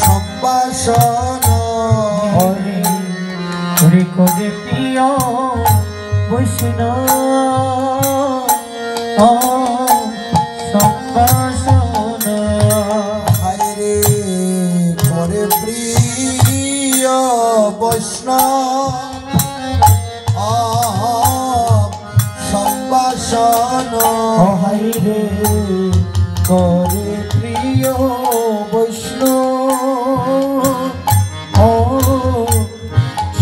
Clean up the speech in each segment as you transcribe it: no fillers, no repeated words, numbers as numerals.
সম্ভাষণ হরে হরে করে প্রিয় বৈষ্ণব সম্ভাষণ হরে করে প্রিয় বৈষ্ণব সম্ভাষণ হরে করে প্রিয় বৈষ্ণব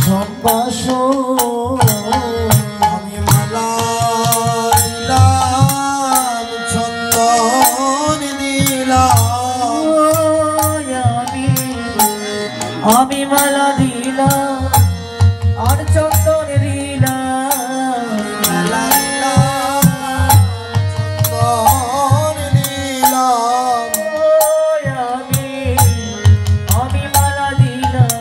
সম্ভাষণ আমি মালা দিলাম চন্দন দিলাম আমি মালা দিলাম আর চন্দন দিলাম মালা দিলাম চন্দন দিলাম আমি মালা দিলাম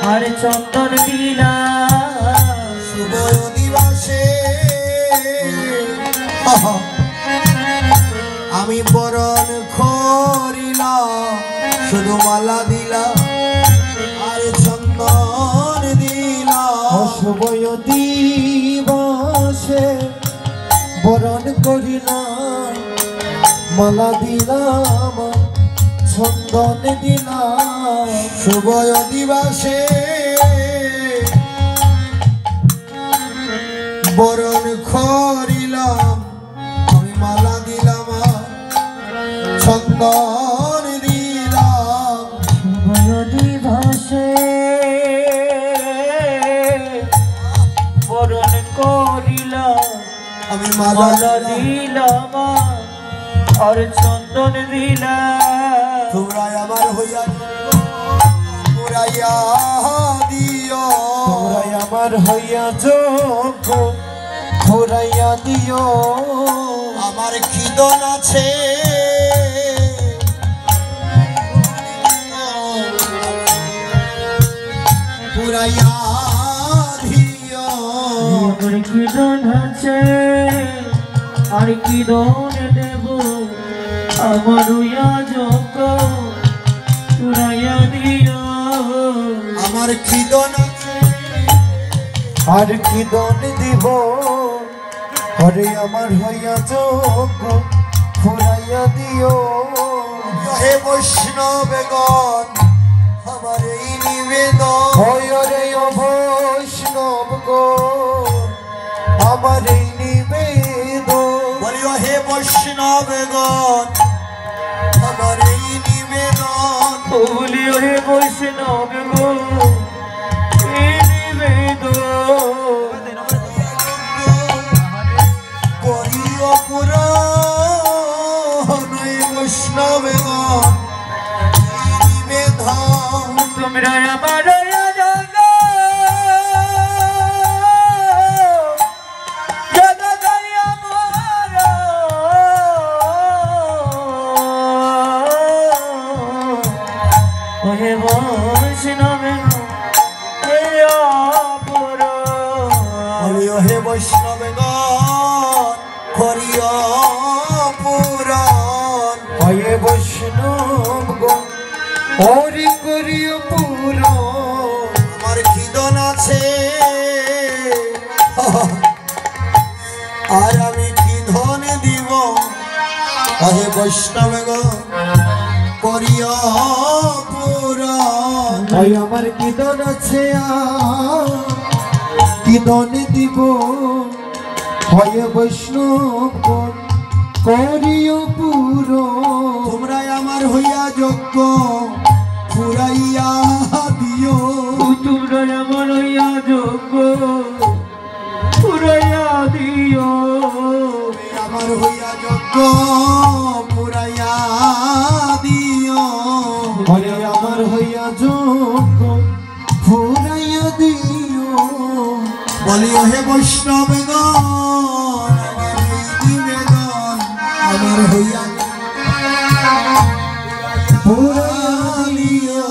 আর চন্দন দিলাম শুভ দিবসে আমি বরণ করিলাম শুধু মালা দিলাম আর চন্দন দিলাম শুভ দিবসে বরণ করিলাম মালা দিলাম চন্দন দিলাম শুভ দিবসে বরণ করিলাম আমি মালা দিলাম চন্দন দিলাম শুভ দিবসে বরণ করিলাম আমি মালা মালা দিলাম আর চন্দন দিলাম তোমরা আমার হইয়া পুরাইয়া দিও তোমরা আমার হইয়া যোগ্য ঘুরাইয়া দিও আমার খিদন আছে পুরাইয়া দিও আমার কি দন আছে আর কি দন দেব আমার হইয়া যোগ্য ঘুরাইয়া দিও আমার খিদন আছে আর কি দন দিব হরে আমার হইয়া যোগ্য ঘুরাইয়া দিও হে বৈষ্ণবেগণ আমার এই নিবেদন হরে বৈষ্ণব গো আমার এই নিবেদন বলিও হে বৈষ্ণবেগণ আমার এই নিবেদন বলিও হে বৈষ্ণব গো এই নিবেদন করিও পুরাণ এই বৈষ্ণবেগণ এই নিবেদন তোমরা আমার হে বৈষ্ণব বলিও হে বৈষ্ণবেগণ করিও পুরাণ হে বৈষ্ণব গো হরি করিও পুরাণ আমার খিদন আছে আর আমি কি ধন দিব হে বৈষ্ণবেগণ করিও পুরাণ ভাই আমার কি দন আছে কি দন দিব হয় বৈষ্ণব করিও পুরো তোমরা আমার হইয়া যোগ্য ফুরাইয়া দিও তোমরা আমার হইয়া যোগ্য পুরাইয়া দিও আমার হইয়া যোগ্য ফুরাইয়া দিও হরে আমার হইয়া যোগ্য ফুরাইয়া দিও বলিও হে বৈষ্ণবেগণ নিবেদন আমার হইয়া পুরাইয়া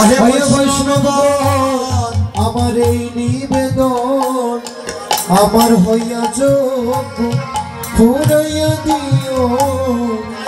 হে বৈষ্ণবগণ আমার এই নিবেদন আমার হইয়া যোগ্য ফুরাইয়া দিও